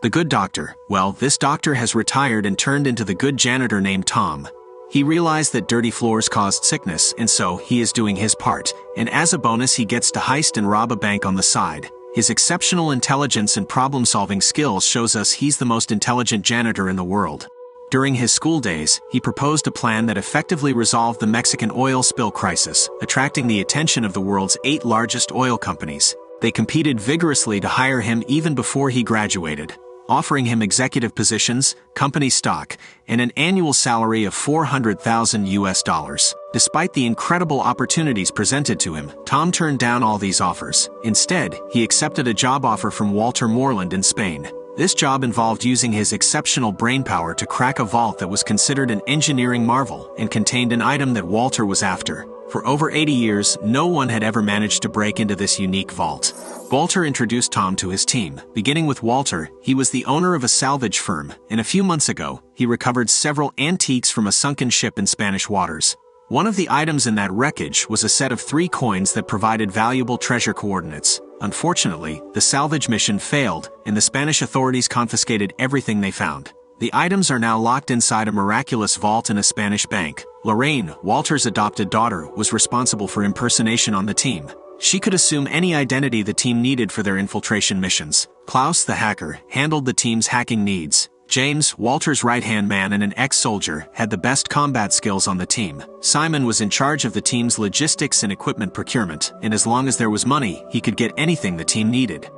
The good doctor. Well, this doctor has retired and turned into the good janitor named Tom. He realized that dirty floors caused sickness, and so he is doing his part, and as a bonus he gets to heist and rob a bank on the side. His exceptional intelligence and problem-solving skills shows us he's the most intelligent janitor in the world. During his school days, he proposed a plan that effectively resolved the Mexican oil spill crisis, attracting the attention of the world's 8 largest oil companies. They competed vigorously to hire him even before he graduated, offering him executive positions, company stock, and an annual salary of $400,000. Despite the incredible opportunities presented to him, Tom turned down all these offers. Instead, he accepted a job offer from Walter Moreland in Spain. This job involved using his exceptional brainpower to crack a vault that was considered an engineering marvel and contained an item that Walter was after. For over 80 years, no one had ever managed to break into this unique vault. Walter introduced Tom to his team. Beginning with Walter, he was the owner of a salvage firm, and a few months ago, he recovered several antiques from a sunken ship in Spanish waters. One of the items in that wreckage was a set of 3 coins that provided valuable treasure coordinates. Unfortunately, the salvage mission failed, and the Spanish authorities confiscated everything they found. The items are now locked inside a miraculous vault in a Spanish bank. Lorraine, Walter's adopted daughter, was responsible for impersonation on the team. She could assume any identity the team needed for their infiltration missions. Klaus, the hacker, handled the team's hacking needs. James, Walter's right-hand man and an ex-soldier, had the best combat skills on the team. Simon was in charge of the team's logistics and equipment procurement, and as long as there was money, he could get anything the team needed.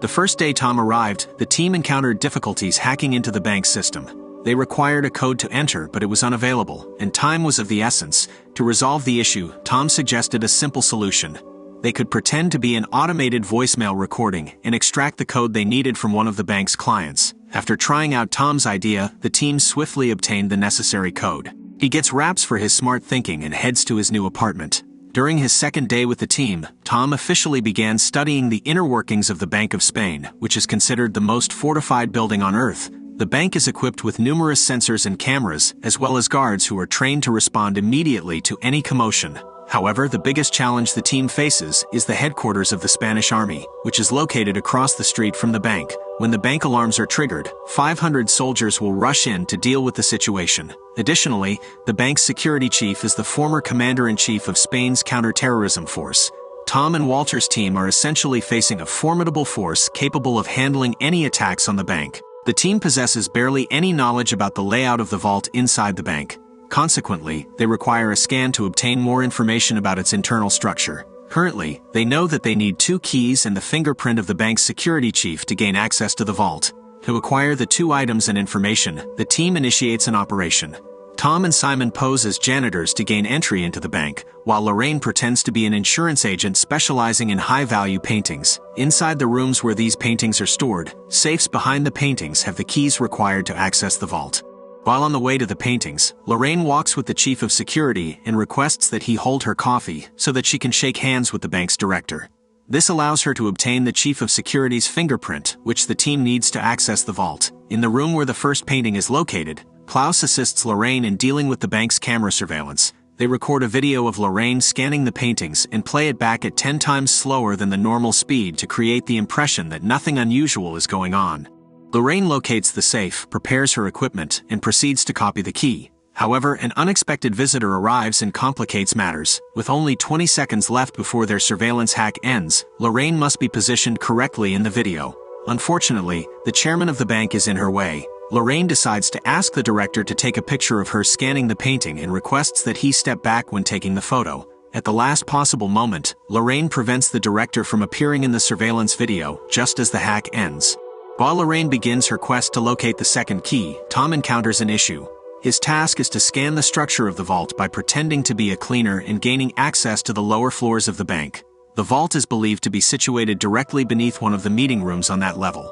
The first day Tom arrived, the team encountered difficulties hacking into the bank's system. They required a code to enter, but it was unavailable, and time was of the essence. To resolve the issue, Tom suggested a simple solution. They could pretend to be an automated voicemail recording and extract the code they needed from one of the bank's clients. After trying out Tom's idea, the team swiftly obtained the necessary code. He gets raps for his smart thinking and heads to his new apartment. During his second day with the team, Tom officially began studying the inner workings of the Bank of Spain, which is considered the most fortified building on Earth. The bank is equipped with numerous sensors and cameras, as well as guards who are trained to respond immediately to any commotion. However, the biggest challenge the team faces is the headquarters of the Spanish Army, which is located across the street from the bank. When the bank alarms are triggered, 500 soldiers will rush in to deal with the situation. Additionally, the bank's security chief is the former commander-in-chief of Spain's counter-terrorism force. Tom and Walter's team are essentially facing a formidable force capable of handling any attacks on the bank. The team possesses barely any knowledge about the layout of the vault inside the bank. Consequently, they require a scan to obtain more information about its internal structure. Currently, they know that they need 2 keys and the fingerprint of the bank's security chief to gain access to the vault. To acquire the 2 items and information, the team initiates an operation. Tom and Simon pose as janitors to gain entry into the bank, while Lorraine pretends to be an insurance agent specializing in high-value paintings. Inside the rooms where these paintings are stored, safes behind the paintings have the keys required to access the vault. While on the way to the paintings, Lorraine walks with the chief of security and requests that he hold her coffee so that she can shake hands with the bank's director. This allows her to obtain the chief of security's fingerprint, which the team needs to access the vault. In the room where the first painting is located, Klaus assists Lorraine in dealing with the bank's camera surveillance. They record a video of Lorraine scanning the paintings and play it back at 10 times slower than the normal speed to create the impression that nothing unusual is going on. Lorraine locates the safe, prepares her equipment, and proceeds to copy the key. However, an unexpected visitor arrives and complicates matters. With only 20 seconds left before their surveillance hack ends, Lorraine must be positioned correctly in the video. Unfortunately, the chairman of the bank is in her way. Lorraine decides to ask the director to take a picture of her scanning the painting and requests that he step back when taking the photo. At the last possible moment, Lorraine prevents the director from appearing in the surveillance video just as the hack ends. While Lorraine begins her quest to locate the second key, Tom encounters an issue. His task is to scan the structure of the vault by pretending to be a cleaner and gaining access to the lower floors of the bank. The vault is believed to be situated directly beneath one of the meeting rooms on that level.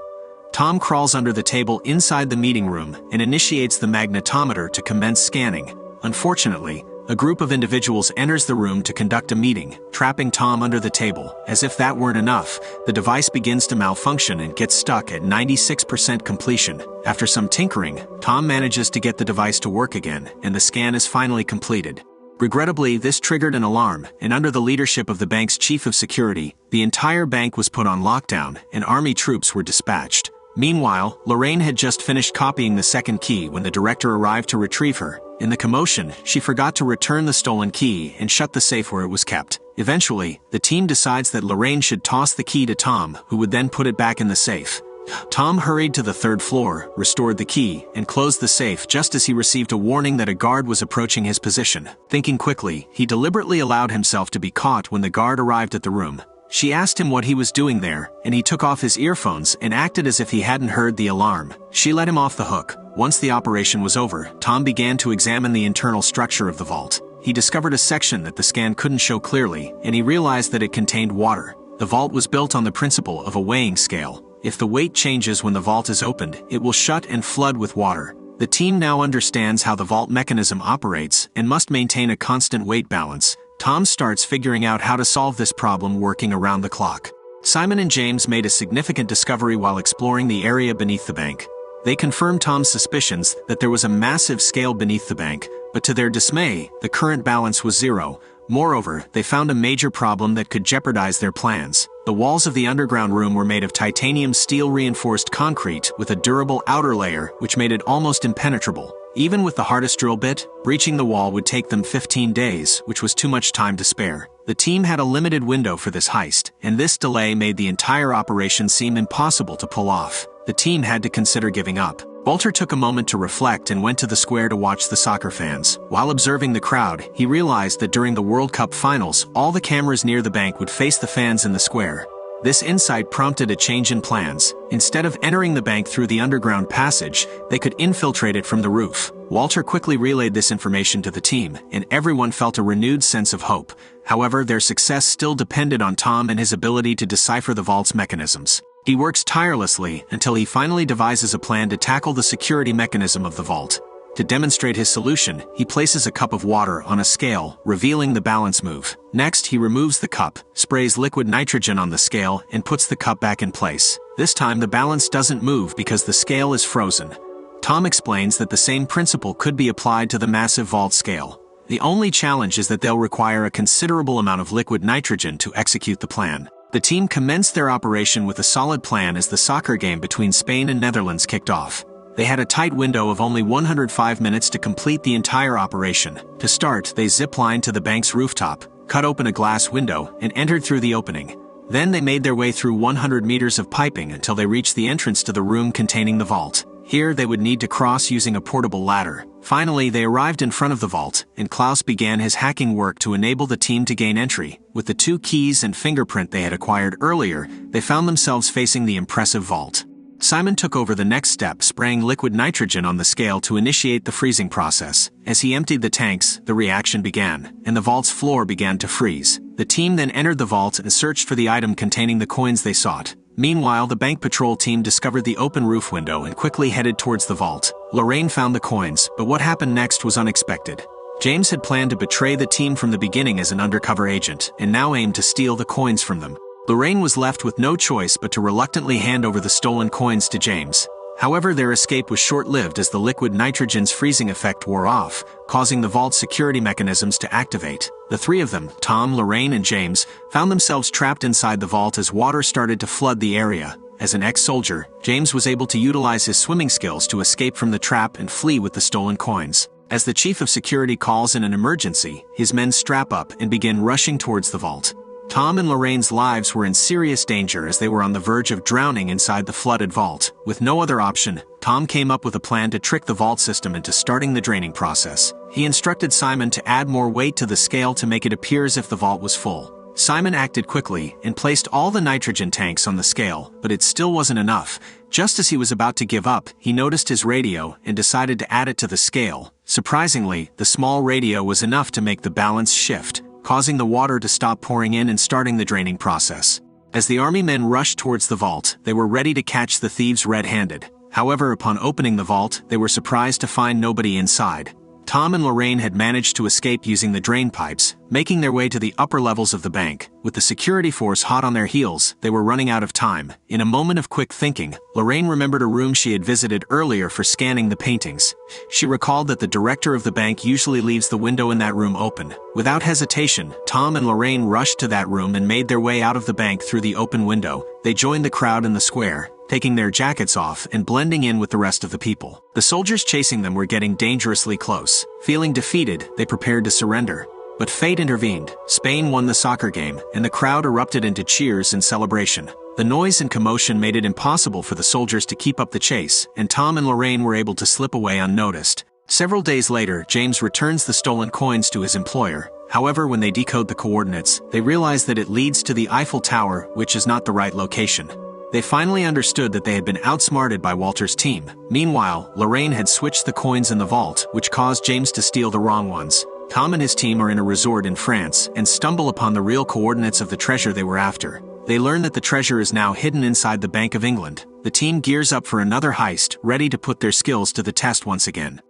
Tom crawls under the table inside the meeting room and initiates the magnetometer to commence scanning. Unfortunately, a group of individuals enters the room to conduct a meeting, trapping Tom under the table. As if that weren't enough, the device begins to malfunction and gets stuck at 96% completion. After some tinkering, Tom manages to get the device to work again, and the scan is finally completed. Regrettably, this triggered an alarm, and under the leadership of the bank's chief of security, the entire bank was put on lockdown, and army troops were dispatched. Meanwhile, Lorraine had just finished copying the second key when the director arrived to retrieve her. In the commotion, she forgot to return the stolen key and shut the safe where it was kept. Eventually, the team decides that Lorraine should toss the key to Tom, who would then put it back in the safe. Tom hurried to the third floor, restored the key, and closed the safe just as he received a warning that a guard was approaching his position. Thinking quickly, he deliberately allowed himself to be caught when the guard arrived at the room. She asked him what he was doing there, and he took off his earphones and acted as if he hadn't heard the alarm. She let him off the hook. Once the operation was over, Tom began to examine the internal structure of the vault. He discovered a section that the scan couldn't show clearly, and he realized that it contained water. The vault was built on the principle of a weighing scale. If the weight changes when the vault is opened, it will shut and flood with water. The team now understands how the vault mechanism operates and must maintain a constant weight balance. Tom starts figuring out how to solve this problem working around the clock. Simon and James made a significant discovery while exploring the area beneath the bank. They confirmed Tom's suspicions that there was a massive scale beneath the bank, but to their dismay, the current balance was zero. Moreover, they found a major problem that could jeopardize their plans. The walls of the underground room were made of titanium steel-reinforced concrete with a durable outer layer which made it almost impenetrable. Even with the hardest drill bit, breaching the wall would take them 15 days, which was too much time to spare. The team had a limited window for this heist, and this delay made the entire operation seem impossible to pull off. The team had to consider giving up. Walter took a moment to reflect and went to the square to watch the soccer fans. While observing the crowd, he realized that during the World Cup finals, all the cameras near the bank would face the fans in the square. This insight prompted a change in plans. Instead of entering the bank through the underground passage, they could infiltrate it from the roof. Walter quickly relayed this information to the team, and everyone felt a renewed sense of hope. However, their success still depended on Tom and his ability to decipher the vault's mechanisms. He works tirelessly until he finally devises a plan to tackle the security mechanism of the vault. To demonstrate his solution, he places a cup of water on a scale, revealing the balance move. Next, he removes the cup, sprays liquid nitrogen on the scale, and puts the cup back in place. This time the balance doesn't move because the scale is frozen. Tom explains that the same principle could be applied to the massive vault scale. The only challenge is that they'll require a considerable amount of liquid nitrogen to execute the plan. The team commenced their operation with a solid plan as the soccer game between Spain and Netherlands kicked off. They had a tight window of only 105 minutes to complete the entire operation. To start, they zip-lined to the bank's rooftop, cut open a glass window, and entered through the opening. Then they made their way through 100 meters of piping until they reached the entrance to the room containing the vault. Here, they would need to cross using a portable ladder. Finally, they arrived in front of the vault, and Klaus began his hacking work to enable the team to gain entry. With the 2 keys and fingerprint they had acquired earlier, they found themselves facing the impressive vault. Simon took over the next step, spraying liquid nitrogen on the scale to initiate the freezing process. As he emptied the tanks, the reaction began, and the vault's floor began to freeze. The team then entered the vault and searched for the item containing the coins they sought. Meanwhile, the bank patrol team discovered the open roof window and quickly headed towards the vault. Lorraine found the coins, but what happened next was unexpected. James had planned to betray the team from the beginning as an undercover agent, and now aimed to steal the coins from them. Lorraine was left with no choice but to reluctantly hand over the stolen coins to James. However, their escape was short-lived as the liquid nitrogen's freezing effect wore off, causing the vault's security mechanisms to activate. The 3 of them, Tom, Lorraine, and James, found themselves trapped inside the vault as water started to flood the area. As an ex-soldier, James was able to utilize his swimming skills to escape from the trap and flee with the stolen coins. As the chief of security calls in an emergency, his men strap up and begin rushing towards the vault. Tom and Lorraine's lives were in serious danger as they were on the verge of drowning inside the flooded vault. With no other option, Tom came up with a plan to trick the vault system into starting the draining process. He instructed Simon to add more weight to the scale to make it appear as if the vault was full. Simon acted quickly and placed all the nitrogen tanks on the scale, but it still wasn't enough. Just as he was about to give up, he noticed his radio and decided to add it to the scale. Surprisingly, the small radio was enough to make the balance shift, causing the water to stop pouring in and starting the draining process. As the army men rushed towards the vault, they were ready to catch the thieves red-handed. However, upon opening the vault, they were surprised to find nobody inside. Tom and Lorraine had managed to escape using the drain pipes, making their way to the upper levels of the bank. With the security force hot on their heels, they were running out of time. In a moment of quick thinking, Lorraine remembered a room she had visited earlier for scanning the paintings. She recalled that the director of the bank usually leaves the window in that room open. Without hesitation, Tom and Lorraine rushed to that room and made their way out of the bank through the open window. They joined the crowd in the square. taking their jackets off and blending in with the rest of the people. The soldiers chasing them were getting dangerously close. Feeling defeated, they prepared to surrender. But fate intervened. Spain won the soccer game, and the crowd erupted into cheers and celebration. The noise and commotion made it impossible for the soldiers to keep up the chase, and Tom and Lorraine were able to slip away unnoticed. Several days later, James returns the stolen coins to his employer. However, when they decode the coordinates, they realize that it leads to the Eiffel Tower, which is not the right location. They finally understood that they had been outsmarted by Walter's team. Meanwhile, Lorraine had switched the coins in the vault, which caused James to steal the wrong ones. Tom and his team are in a resort in France and stumble upon the real coordinates of the treasure they were after. They learn that the treasure is now hidden inside the Bank of England. The team gears up for another heist, ready to put their skills to the test once again.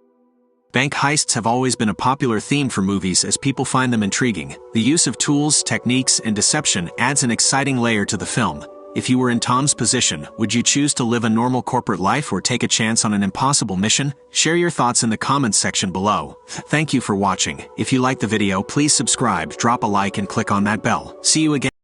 Bank heists have always been a popular theme for movies as people find them intriguing. The use of tools, techniques, and deception adds an exciting layer to the film. If you were in Tom's position, would you choose to live a normal corporate life or take a chance on an impossible mission? Share your thoughts in the comments section below. Thank you for watching. If you liked the video, please subscribe, drop a like, and click on that bell. See you again.